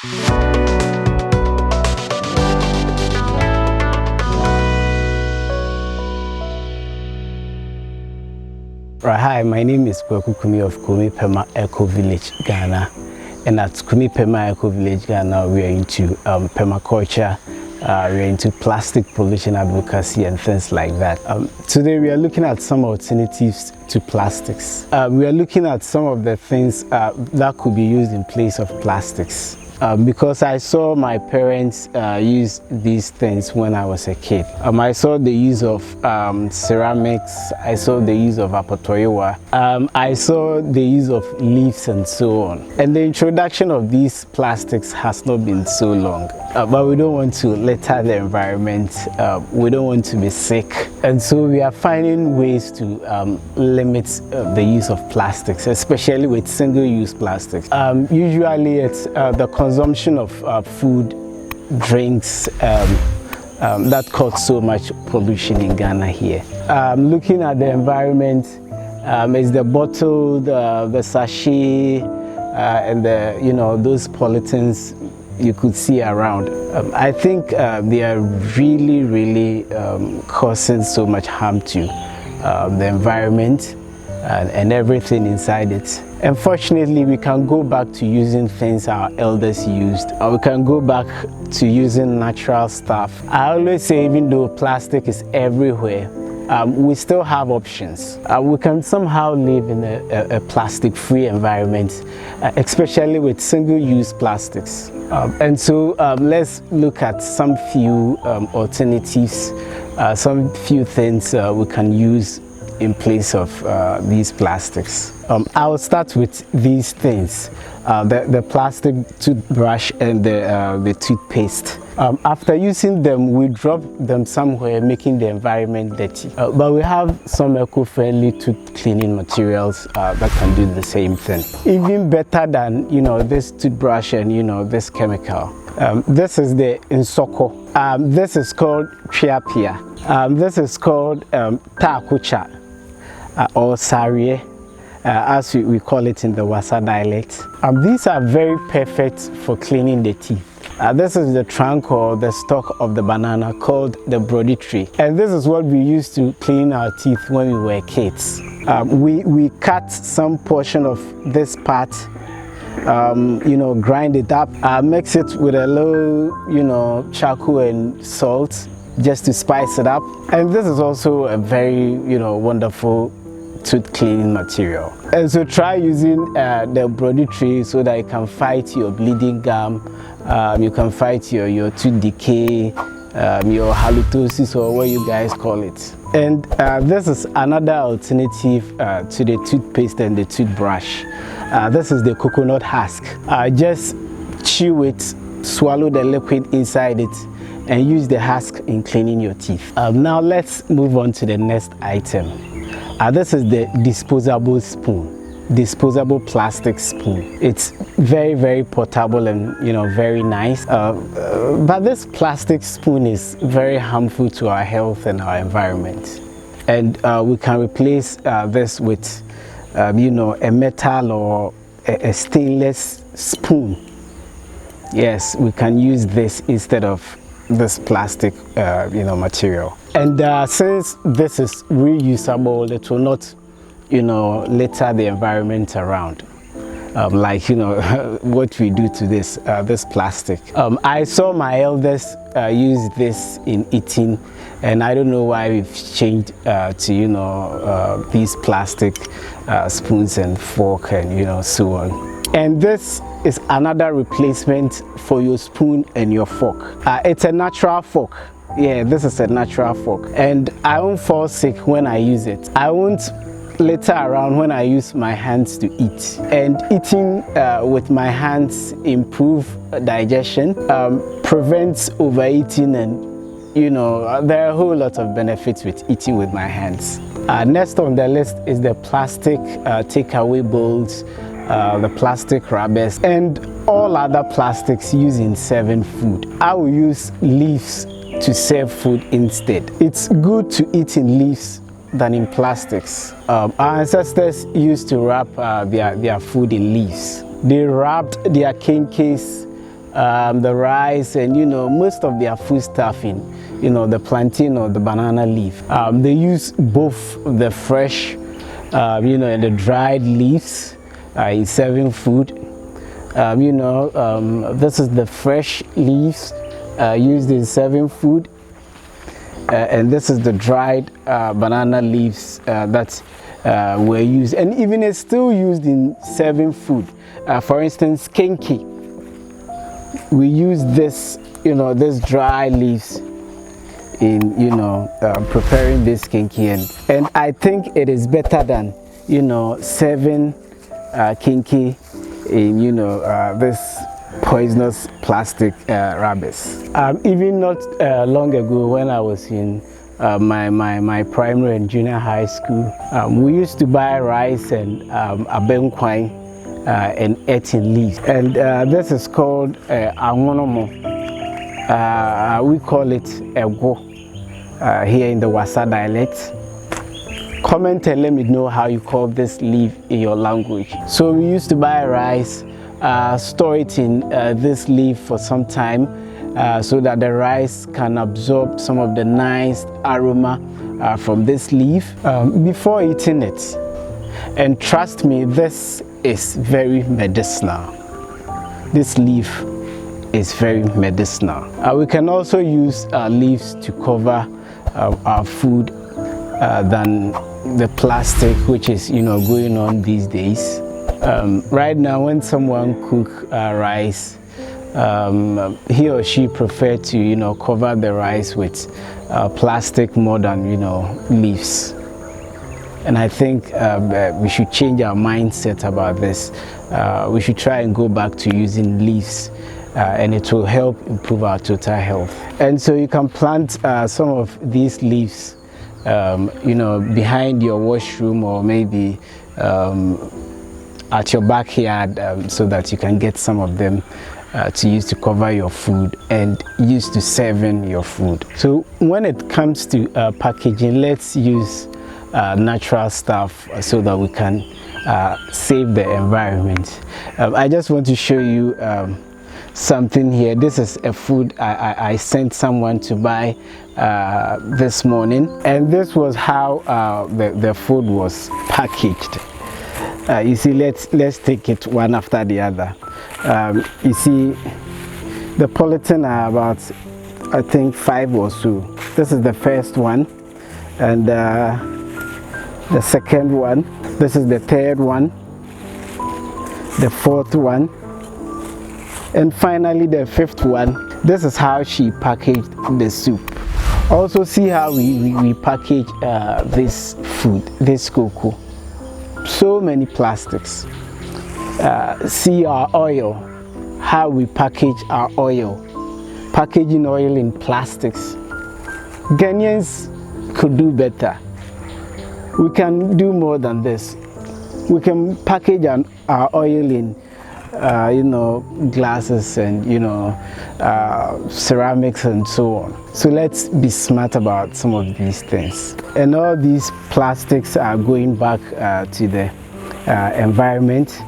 Right, hi, my name is Kumi of Kumi Perma Ecovillage, Ghana. And at Kumi Perma Ecovillage, Ghana, we are into permaculture, we are into plastic pollution advocacy and things like that. Today we are looking at some alternatives to plastics. We are looking at some of the things that could be used in place of plastics. Because I saw my parents use these things when I was a kid. I saw the use of ceramics, I saw the use of apotoiwa, I saw the use of leaves and so on. And the introduction of these plastics has not been so long. But we don't want to litter the environment, we don't want to be sick. And so we are finding ways to limit the use of plastics, especially with single-use plastics. Usually it's the consumption of food, drinks, that cause so much pollution in Ghana here. Looking at the environment, it's the bottle, the sachet, and those pollutants you could see around. I think they are really causing so much harm to the environment and everything inside it. Unfortunately, we can go back to using things our elders used, or we can go back to using natural stuff. I always say, even though plastic is everywhere, we still have options. We can somehow live in a plastic-free environment, especially with single-use plastics. And so let's look at some few alternatives, some few things we can use in place of these plastics. I'll start with these things, the plastic toothbrush and the toothpaste. After using them, we drop them somewhere, making the environment dirty. But we have some eco-friendly tooth cleaning materials that can do the same thing. Even better than this toothbrush and this chemical. This is the insoko. This is called triapia. This is called takucha. Or sarie, as we call it in the Wasa dialect. These are very perfect for cleaning the teeth. This is the trunk or the stalk of the banana called the brody tree. And this is what we used to clean our teeth when we were kids. We cut some portion of this part, grind it up, mix it with a little, charcoal and salt just to spice it up. And this is also a very, wonderful tooth cleaning material. And so try using the brody tree so that you can fight your bleeding gum, you can fight your tooth decay, your halitosis, or what you guys call it. And this is another alternative to the toothpaste and the toothbrush. This is the coconut husk. Just chew it, swallow the liquid inside it, and use the husk in cleaning your teeth. Now let's move on to the next item. This is the disposable spoon, disposable plastic spoon. It's very portable and very nice. But this plastic spoon is very harmful to our health and our environment. And we can replace this with a metal or a stainless spoon. Yes, we can use this instead of this plastic material. And since this is reusable, it will not litter the environment around, like what we do to this plastic. I saw my elders use this in eating, and I don't know why we've changed to these plastic spoons and fork and so on. And this is another replacement for your spoon and your fork. It's a natural fork. Yeah, this is a natural fork. And I won't fall sick when I use it. I won't litter around when I use my hands to eat. And eating with my hands improves digestion, prevents overeating, and there are a whole lot of benefits with eating with my hands. Next on the list is the plastic takeaway bowls, the plastic rubbers, and all other plastics used in serving food. I will use leaves to serve food instead. It's good to eat in leaves than in plastics. Our ancestors used to wrap their food in leaves. They wrapped their kenkes, the rice, and most of their food stuffing, the plantain or the banana leaf. They use both the fresh, and the dried leaves in serving food. This is the fresh leaves used in serving food, and this is the dried banana leaves that were used, and even it's still used in serving food. For instance, kenke. We use this, this dry leaves in, preparing this kenke, and I think it is better than, serving kenke in, this poisonous plastic rubbish. Even not long ago, when I was in my primary and junior high school, we used to buy rice and abenkwai and eating leaves, and this is called angonomo. We call it ego here in the Wasa dialect. Comment and let me know how you call this leaf in your language. So we used to buy rice, store it in this leaf for some time, so that the rice can absorb some of the nice aroma from this leaf before eating it. And trust me, this is very medicinal. This leaf is very medicinal. We can also use leaves to cover our food than the plastic, which is going on these days. Right now, when someone cook rice, he or she prefer to cover the rice with plastic more than leaves. And I think we should change our mindset about this. We should try and go back to using leaves, and it will help improve our total health. And so you can plant some of these leaves behind your washroom, or maybe at your backyard, so that you can get some of them to use to cover your food and use to serving your food. So when it comes to packaging, let's use natural stuff so that we can save the environment. I just want to show you something here. This is a food I sent someone to buy this morning, and this was how the food was packaged. You see, let's take it one after the other. You see, the polythene are about, I think, 5 or so. This is the first one, and the second one. This is the third one, the fourth one, and finally the fifth one. This is how she packaged the soup. Also, see how we package this food, this cocoa. So many plastics. See our oil, how we package our oil, packaging oil in plastics. Ghanaians could do better. We can do more than this. We can package our oil in glasses and ceramics and so on. So let's be smart about some of these things. And all these plastics are going back to the environment.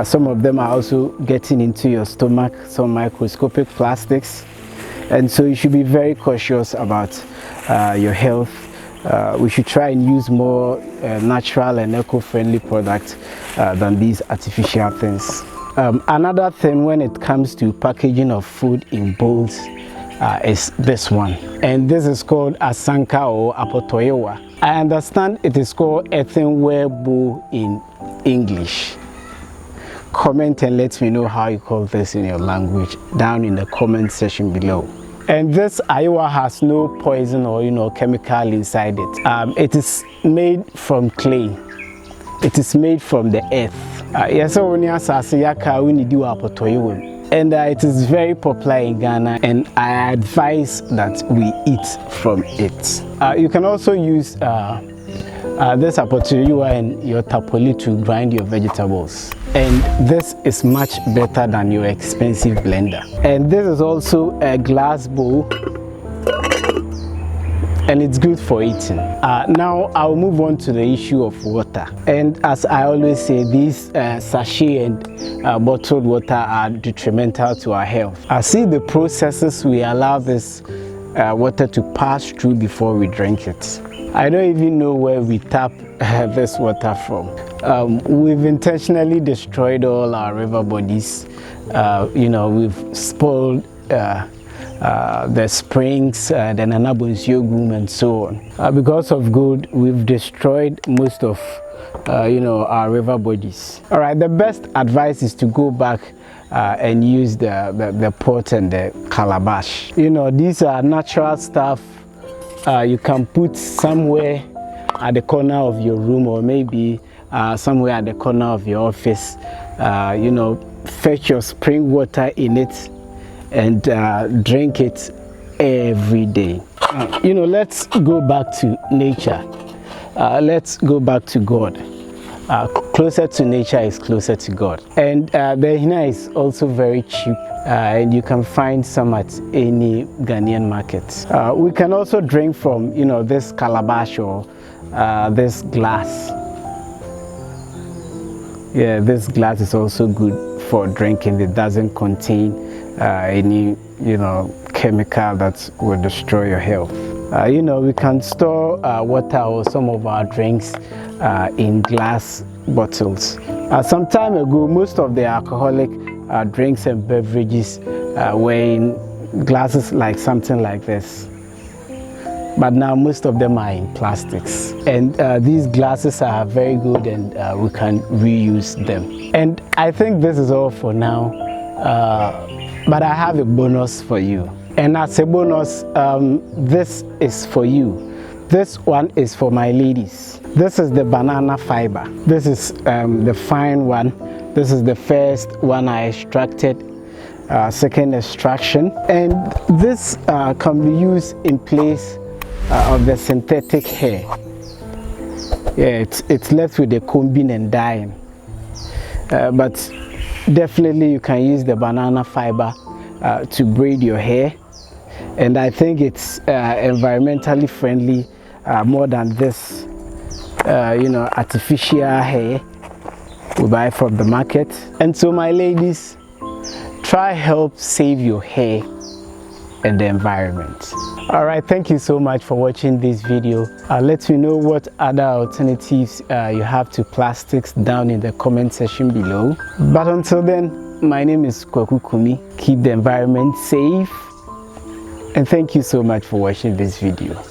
Some of them are also getting into your stomach, some microscopic plastics. And so you should be very cautious about your health. We should try and use more natural and eco-friendly products than these artificial things. Another thing when it comes to packaging of food in bowls is this one, and this is called asanka or apotoyewa. I understand it is called earthenware bowl in English. Comment and let me know how you call this in your language down in the comment section below. And this ayewa has no poison or chemical inside it. It is made from clay. It is made from the earth. And it is very popular in Ghana, and I advise that we eat from it. You can also use this apotoyewa and your tapoli to grind your vegetables. And this is much better than your expensive blender. And this is also a glass bowl. and it's good for eating. Now I'll move on to the issue of water. And as I always say, these sachet and bottled water are detrimental to our health. I see the processes we allow this water to pass through before we drink it. I don't even know where we tap this water from. We've intentionally destroyed all our river bodies. We've spoiled the springs, the Nanabonsio and so on. Because of good, we've destroyed most of our river bodies. All right, the best advice is to go back and use the pot and the calabash. These are natural stuff you can put somewhere at the corner of your room, or maybe somewhere at the corner of your office. Fetch your spring water in it and drink it every day. Let's go back to nature. Let's go back to God. Closer to nature is closer to God. And the hina is also very cheap, and you can find some at any Ghanaian market. We can also drink from this calabash or this glass. Yeah, this glass is also good for drinking. It doesn't contain any chemical that will destroy your health. We can store water or some of our drinks in glass bottles. Some time ago, most of the alcoholic drinks and beverages were in glasses like something like this. But now most of them are in plastics. And these glasses are very good, and we can reuse them. And I think this is all for now. But I have a bonus for you. And as a bonus, this is for you. This one is for my ladies. This is the banana fiber. This is the fine one. This is the first one I extracted, second extraction. And this can be used in place of the synthetic hair. Yeah, it's left with the combing and dyeing. But definitely you can use the banana fiber to braid your hair. And I think it's environmentally friendly more than this artificial hair we buy from the market. And so my ladies, try help save your hair and the environment. All right, thank you so much for watching this video. Let me know what other alternatives you have to plastics down in the comment section below. But until then, my name is Kumi. Keep the environment safe, and thank you so much for watching this video.